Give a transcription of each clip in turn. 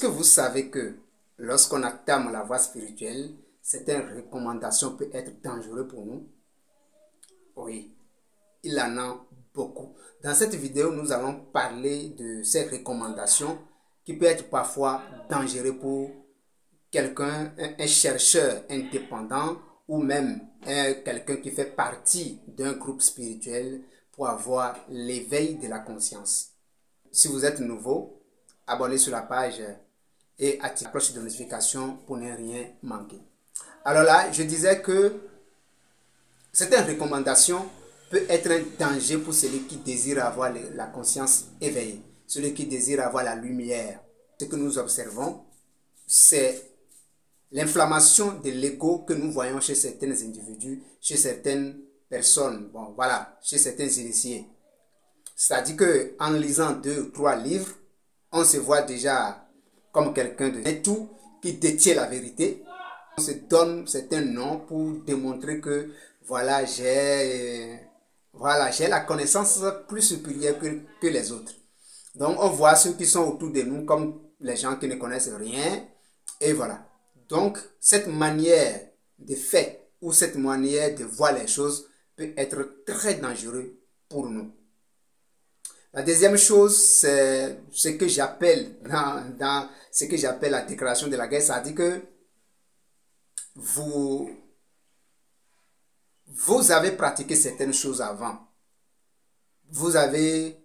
Que vous savez que lorsqu'on entame la voie spirituelle, certaines recommandations peuvent être dangereuses pour nous? Oui, il en a beaucoup. Dans cette vidéo, nous allons parler de ces recommandations qui peuvent être parfois dangereuses pour quelqu'un, un chercheur indépendant ou même quelqu'un qui fait partie d'un groupe spirituel pour avoir l'éveil de la conscience. Si vous êtes nouveau, abonnez sur la page et activez la cloche de notification pour ne rien manquer. Alors là, je disais que certaines recommandations peuvent être un danger pour celui qui désire avoir la conscience éveillée, celui qui désire avoir la lumière. Ce que nous observons, c'est l'inflammation de l'ego que nous voyons chez certains individus, chez certaines personnes, bon voilà, chez certains initiés. C'est-à-dire qu'en lisant 2 ou 3 livres, on se voit déjà comme quelqu'un de tout qui détient la vérité. On se donne certains noms pour démontrer que voilà, j'ai la connaissance plus supérieure que les autres. Donc on voit ceux qui sont autour de nous comme les gens qui ne connaissent rien. Et voilà. Donc cette manière de faire ou cette manière de voir les choses peut être très dangereux pour nous. La deuxième chose, c'est ce que j'appelle dans ce que j'appelle la déclaration de la guerre. Ça dit que vous avez pratiqué certaines choses avant. Vous avez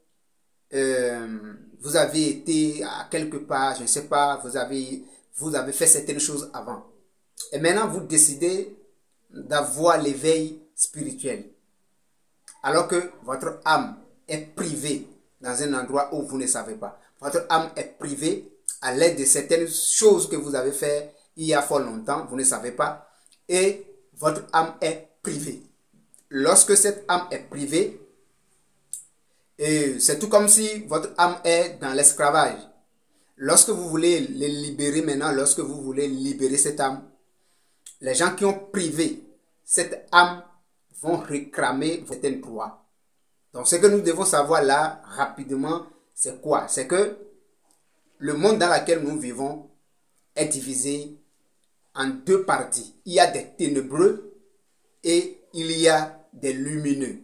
été à quelque part, je ne sais pas, vous avez fait certaines choses avant. Et maintenant, vous décidez d'avoir l'éveil spirituel. Alors que votre âme est privée dans un endroit où vous ne savez pas. Votre âme est privée à l'aide de certaines choses que vous avez fait il y a fort longtemps, vous ne savez pas. Et votre âme est privée. Lorsque cette âme est privée, c'est tout comme si votre âme est dans l'esclavage. Lorsque vous voulez les libérer maintenant, lorsque vous voulez libérer cette âme, les gens qui ont privé cette âme vont réclamer certains droits. Donc ce que nous devons savoir là, rapidement, c'est quoi? C'est que le monde dans lequel nous vivons est divisé en 2 parties. Il y a des ténébreux et il y a des lumineux.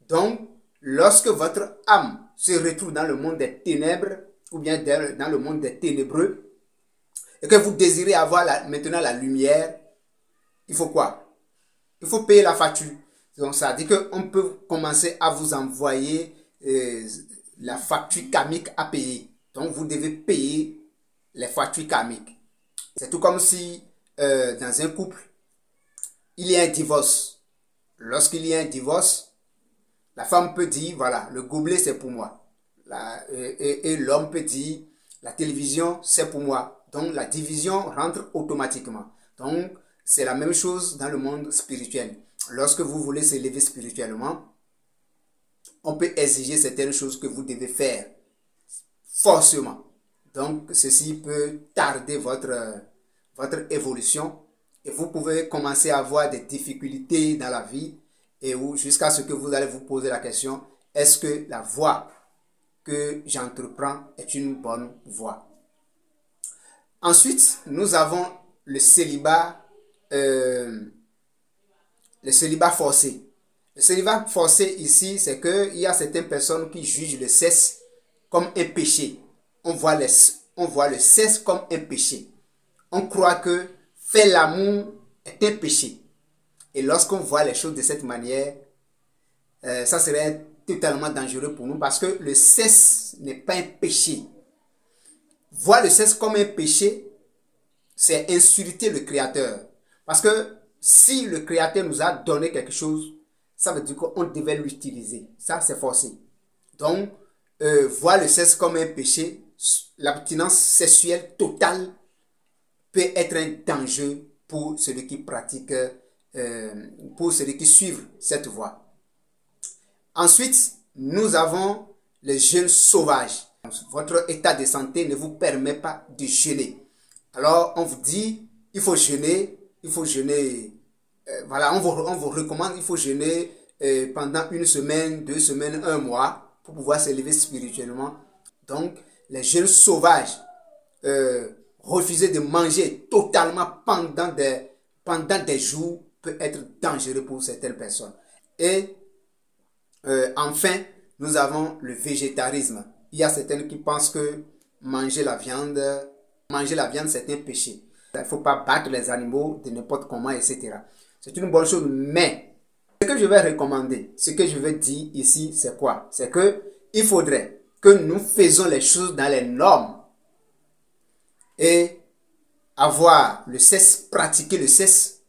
Donc, lorsque votre âme se retrouve dans le monde des ténèbres ou bien dans le monde des ténébreux et que vous désirez avoir maintenant la lumière, il faut quoi? Il faut payer la facture. Donc, ça dit qu'on peut commencer à vous envoyer la facture karmique à payer. Donc, vous devez payer les factures karmiques. C'est tout comme si dans un couple, il y a un divorce. Lorsqu'il y a un divorce, la femme peut dire, voilà, le gobelet c'est pour moi. Et l'homme peut dire, la télévision c'est pour moi. Donc, la division rentre automatiquement. Donc, c'est la même chose dans le monde spirituel. Lorsque vous voulez s'élever spirituellement, on peut exiger certaines choses que vous devez faire forcément. Donc, ceci peut tarder votre évolution et vous pouvez commencer à avoir des difficultés dans la vie et jusqu'à ce que vous allez vous poser la question, est-ce que la voie que j'entreprends est une bonne voie? Ensuite, nous avons le célibat forcé. Le célibat forcé ici, c'est qu'il y a certaines personnes qui jugent le sexe comme un péché. On voit le sexe comme un péché. On croit que faire l'amour est un péché. Et lorsqu'on voit les choses de cette manière, ça serait totalement dangereux pour nous parce que le sexe n'est pas un péché. Voir le sexe comme un péché, c'est insulter le Créateur. Parce que si le Créateur nous a donné quelque chose, ça veut dire qu'on devait l'utiliser. Ça, c'est forcé. Donc, voir le sexe comme un péché, l'abstinence sexuelle totale peut être un danger pour celui qui pratique, pour celui qui suit cette voie. Ensuite, nous avons les jeûnes sauvages. Votre état de santé ne vous permet pas de jeûner. Alors, on vous dit, il faut jeûner, voilà, on vous recommande, il faut jeûner pendant 1 semaine, 2 semaines, 1 mois, pour pouvoir s'élever spirituellement. Donc, les jeûnes sauvages, refuser de manger totalement pendant des jours peut être dangereux pour certaines personnes. Et enfin, nous avons le végétarisme. Il y a certaines qui pensent que manger la viande, c'est un péché. Il ne faut pas battre les animaux de n'importe comment, etc. C'est une bonne chose, mais ce que je vais recommander, ce que je vais dire ici, c'est quoi? C'est que il faudrait que nous faisions les choses dans les normes et avoir le cesse, pratiquer le cesse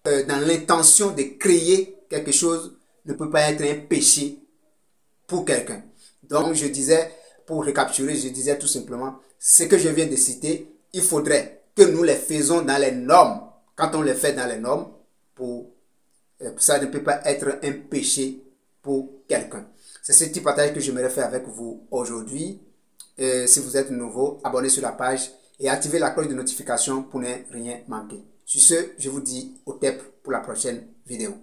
dans l'intention de créer quelque chose ne peut pas être un péché pour quelqu'un. Donc je disais, pour récapituler, je disais tout simplement, ce que je viens de citer, il faudrait que nous les faisons dans les normes. Quand on les fait dans les normes, ça ne peut pas être un péché pour quelqu'un. C'est ce petit partage que j'aimerais faire avec vous aujourd'hui. Si vous êtes nouveau, abonnez sur la page et activez la cloche de notification pour ne rien manquer. Sur ce, je vous dis au TEP pour la prochaine vidéo.